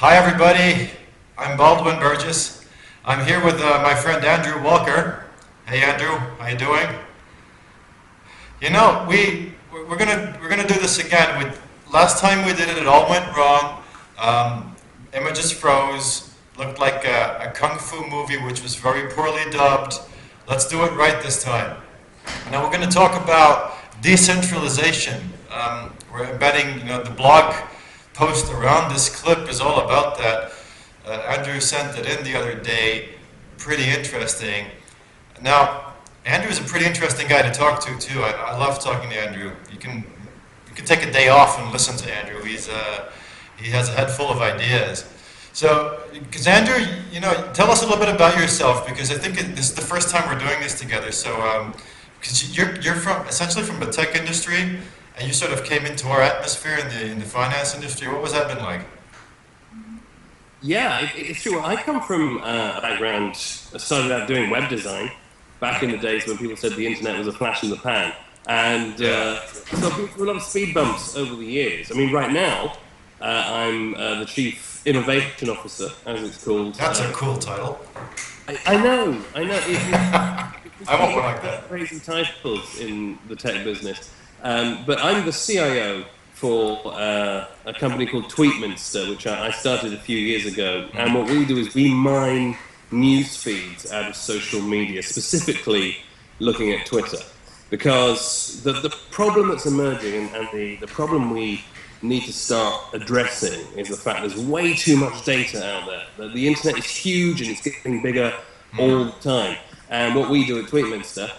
Hi everybody, I'm Baldwin Berges. I'm here with my friend Andrew Walker. Hey Andrew, how you doing? You know, we're gonna do this again. Last time we did it, it all went wrong. Images froze. Looked like a kung fu movie, which was very poorly dubbed. Let's do it right this time. Now we're going to talk about decentralization. We're embedding, the blog post around this clip is all about that. Andrew sent it in the other day. Pretty interesting. Now, Andrew is a pretty interesting guy to talk to too. I love talking to Andrew. You can take a day off and listen to Andrew. He has a head full of ideas. So, because Andrew, tell us a little bit about yourself, because I think this is the first time we're doing this together. So, because you're essentially from the tech industry, and you sort of came into our atmosphere in the finance industry. What was that been like? Yeah, it's true. I come from a background. I started out doing web design back in the days when people said the internet was a flash in the pan, and so I've been through a lot of speed bumps over the years. I mean, right now I'm the Chief Innovation Officer, as it's called. That's a cool title. I know. I want one like that. Crazy titles in the tech business. But I'm the CIO for a company called Tweetminster, which I started a few years ago. And what we do is we mine news feeds out of social media, specifically looking at Twitter. Because the problem that's emerging, and the problem we need to start addressing, is the fact there's way too much data out there. The internet is huge and it's getting bigger all the time. And what we do at Tweetminster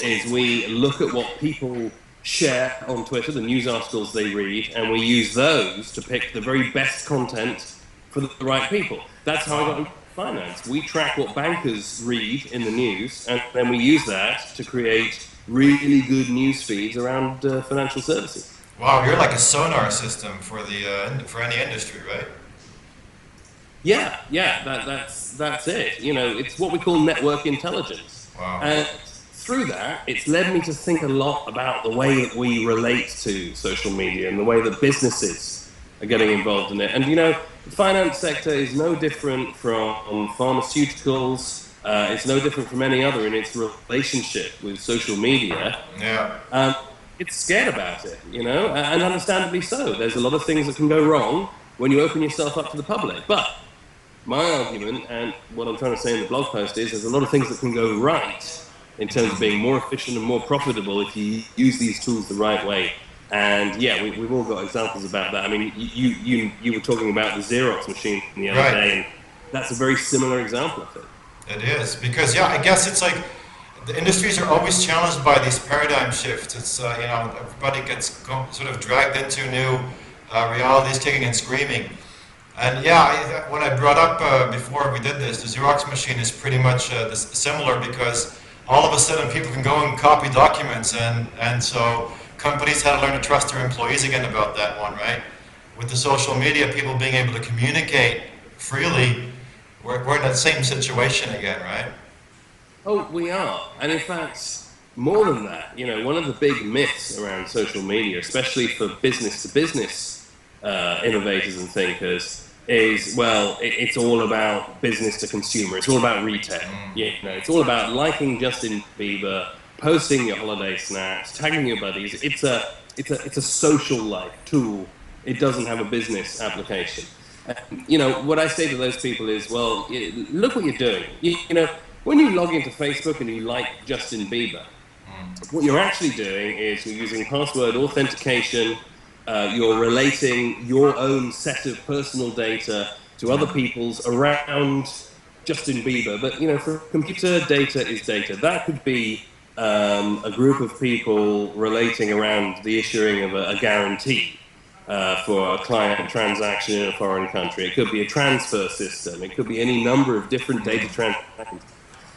is we look at what people share on Twitter, the news articles they read, and we use those to pick the very best content for the right people. That's how I got into finance. We track what bankers read in the news, and then we use that to create really good news feeds around financial services. Wow, you're like a sonar system for any industry, right? Yeah, that's it. It's what we call network intelligence. Wow. And through that, it's led me to think a lot about the way that we relate to social media and the way that businesses are getting involved in it. And the finance sector is no different from pharmaceuticals. It's no different from any other in its relationship with social media. Yeah. It's scared about it, and understandably so. There's a lot of things that can go wrong when you open yourself up to the public. But my argument, and what I'm trying to say in the blog post, is there's a lot of things that can go right in terms of being more efficient and more profitable if you use these tools the right way. And yeah, we've all got examples about that. I mean, you were talking about the Xerox machine the other day, and that's a very similar example of it. It is, because I guess it's like the industries are always challenged by these paradigm shifts. It's everybody gets sort of dragged into new realities, kicking and screaming. And when I brought up before we did this, the Xerox machine is pretty much similar, because all of a sudden people can go and copy documents, and so companies had to learn to trust their employees again about that one, right? With the social media, people being able to communicate freely, we're in that same situation again, right? Oh, we are. And in fact, more than that, one of the big myths around social media, especially for business-to-business innovators and thinkers, is, it's all about business to consumer. It's all about retail. It's all about liking Justin Bieber, posting your holiday snaps, tagging your buddies. It's a social life tool. It doesn't have a business application. What I say to those people is, look what you're doing. When you log into Facebook and you like Justin Bieber, what you're actually doing is you're using password authentication. You're relating your own set of personal data to other people's around Justin Bieber. But, for computer, data is data. That could be a group of people relating around the issuing of a guarantee for a client transaction in a foreign country. It could be a transfer system. It could be any number of different data transactions.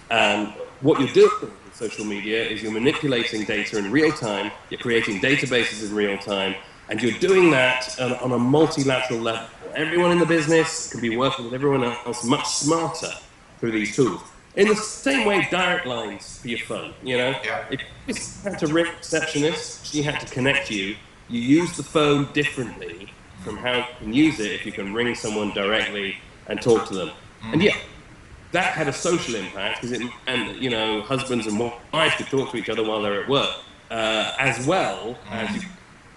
And what you're doing with social media is you're manipulating data in real time. You're creating databases in real time. And you're doing that on a multilateral level. Everyone in the business can be working with everyone else much smarter through these tools. In the same way, direct lines for your phone, If you had to ring a receptionist, she had to connect you, you use the phone differently from how you can use it if you can ring someone directly and talk to them. And yeah, that had a social impact because it meant that, husbands and wives could talk to each other while they're at work, as well as you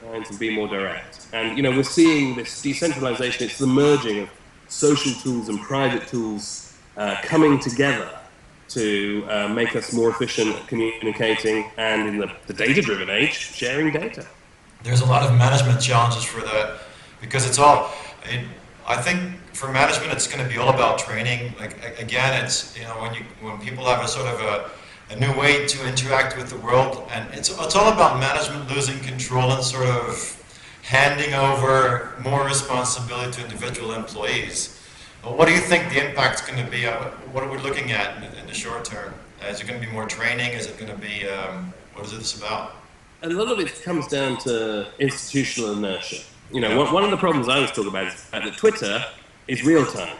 can to be more direct. And, we're seeing this decentralization, it's the merging of social tools and private tools coming together to make us more efficient at communicating and in the data-driven age, sharing data. There's a lot of management challenges for that because I think for management it's going to be all about training. Like again, it's when people have a sort of a new way to interact with the world, and it's all about management losing control and sort of handing over more responsibility to individual employees. What do you think the impact's going to be? What are we looking at in the short term? Is it going to be more training? Is it going to be, what is this about? A lot of it comes down to institutional inertia. One of the problems I always talk about is that Twitter is real time.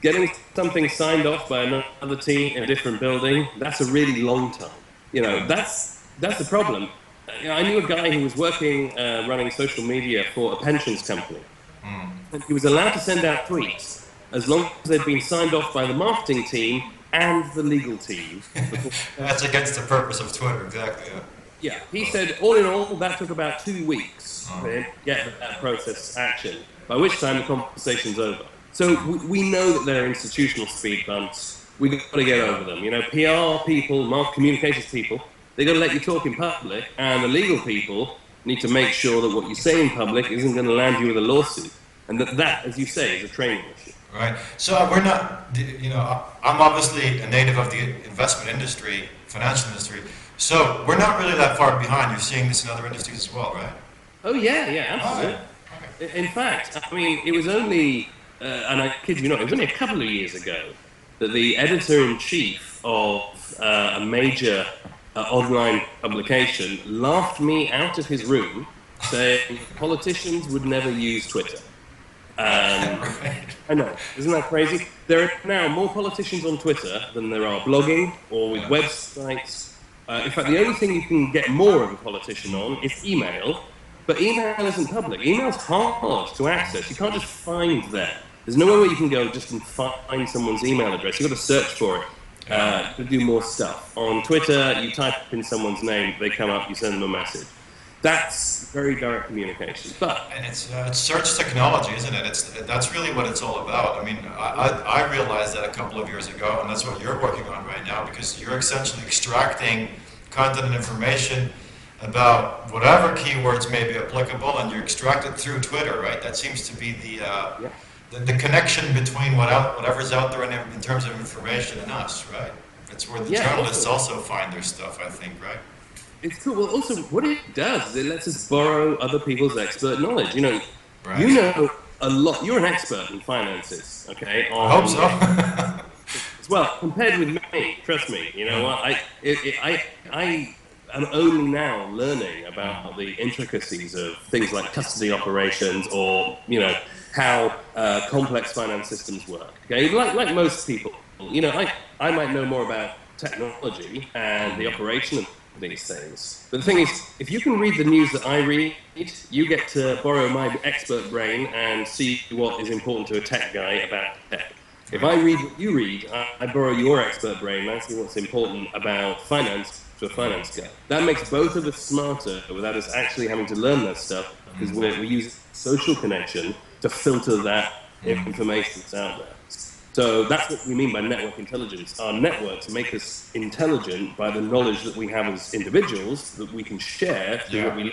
Getting something signed off by another team in a different building, that's a really long time. That's the problem. I knew a guy who was working, running social media for a pensions company. And he was allowed to send out tweets as long as they'd been signed off by the marketing team and the legal team. That's against the purpose of Twitter, exactly. Yeah, he said all in all that took about 2 weeks to get that process action, by which time the conversation's over. So we know that there are institutional speed bumps. We've got to get over them. PR people, communications people, they've got to let you talk in public, and the legal people need to make sure that what you say in public isn't going to land you with a lawsuit. And that, as you say, is a training issue. Right. So we're not, I'm obviously a native of the investment industry, financial industry, so we're not really that far behind. You're seeing this in other industries as well, right? Oh, yeah, absolutely. Okay. In fact, it was only, and I kid you not, it was only a couple of years ago that the editor-in-chief of a major online publication laughed me out of his room saying politicians would never use Twitter. Right. I know, isn't that crazy? There are now more politicians on Twitter than there are blogging or with websites. In fact, the only thing you can get more of a politician on is email, but email isn't public. Email's hard to access. You can't just find that. There's nowhere where you can go just and find someone's email address. You've got to search for it to do more stuff. On Twitter, you type in someone's name, they come up, you send them a message. That's very direct communication. And it's search technology, isn't it? That's really what it's all about. I mean, I realized that a couple of years ago, and that's what you're working on right now, because you're essentially extracting content and information about whatever keywords may be applicable, and you extract it through Twitter, right? That seems to be the connection between whatever's out there in terms of information and us, right? It's where the journalists also find their stuff, I think, right? It's cool. Well, also, what it does is it lets us borrow other people's expert knowledge. Right. You know a lot. You're an expert in finances, okay? I hope so. Well, compared with me, trust me. You know what? I am only now learning about the intricacies of things like custody operations, or how complex finance systems work. Okay, like most people, I might know more about technology and the operation of these things. But the thing is, if you can read the news that I read, you get to borrow my expert brain and see what is important to a tech guy about tech. If I read what you read, I borrow your expert brain and I see what's important about finance to a finance guy. That makes both of us smarter without us actually having to learn that stuff, because we use social connection to filter that information that's out there. So that's what we mean by network intelligence. Our networks make us intelligent by the knowledge that we have as individuals that we can share through what we learn.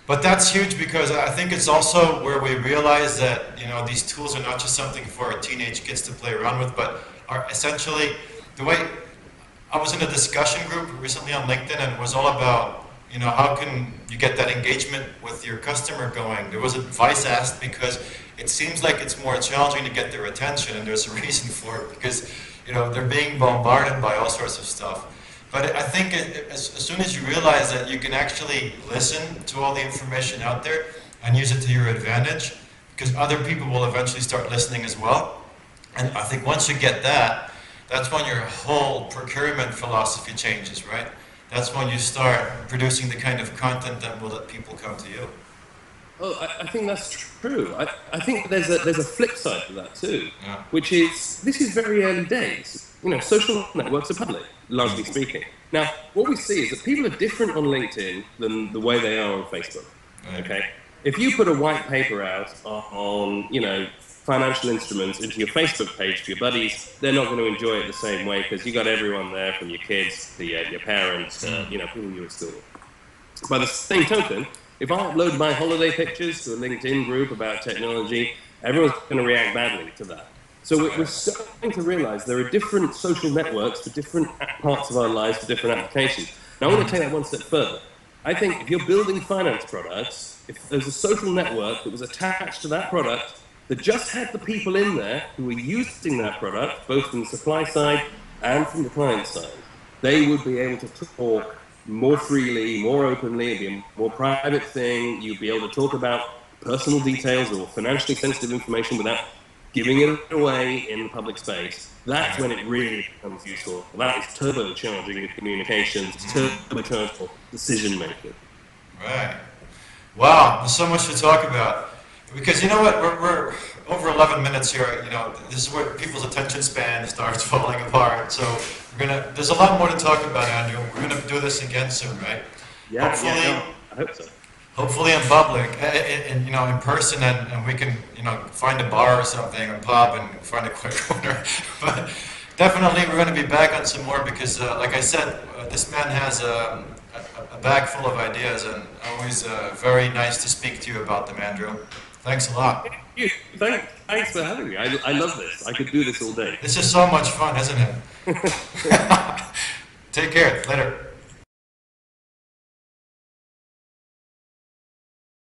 But that's huge, because I think it's also where we realize that these tools are not just something for our teenage kids to play around with, but are essentially the way. I was in a discussion group recently on LinkedIn, and it was all about how can you get that engagement with your customer going. There was advice asked because it seems like it's more challenging to get their attention, and there's a reason for it, because they're being bombarded by all sorts of stuff. But I think as soon as you realize that you can actually listen to all the information out there and use it to your advantage, because other people will eventually start listening as well. And I think once you get that, that's when your whole procurement philosophy changes, right? That's when you start producing the kind of content that will let people come to you. Oh, I think that's true. I think there's a flip side to that too, Yeah. which is this is very early days. You know, social networks are public, largely speaking. Now, what we see is that people are different on LinkedIn than the way they are on Facebook. Okay, if you put a white paper out on, you know, financial instruments into your Facebook page to your buddies, they're not going to enjoy it the same way because you got everyone there, from your kids to your parents, you know, people you at school. By the same token, if I upload my holiday pictures to a LinkedIn group about technology, everyone's going to react badly to that. So we're starting to realize there are different social networks for different parts of our lives, for different applications. Now, I want to take that one step further. I think if you're building finance products, if there's a social network that was attached to that product that just had the people in there who were using that product, both from the supply side and from the client side, they would be able to talk more freely, more openly. It'd be a more private thing. You'd be able to talk about personal details or financially sensitive information without giving it away in the public space. That's when it really becomes useful. That is turbocharging your communications, turbocharging decision making. Right. Wow, there's so much to talk about. Because you know what, we're over 11 minutes here. You know, this is where people's attention span starts falling apart. So there's a lot more to talk about, Andrew. We're gonna do this again soon, right? Yeah, hopefully, I hope so. Hopefully in public, and you know, in person, and we can, you know, find a bar or something, a pub, and find a quick corner. But definitely, we're going to be back on some more because, like I said, this man has a bag full of ideas, and always very nice to speak to you about them, Andrew. Thanks a lot. Thanks for having me. I love this. I could do this all day. This is so much fun, isn't it? Take care. Later.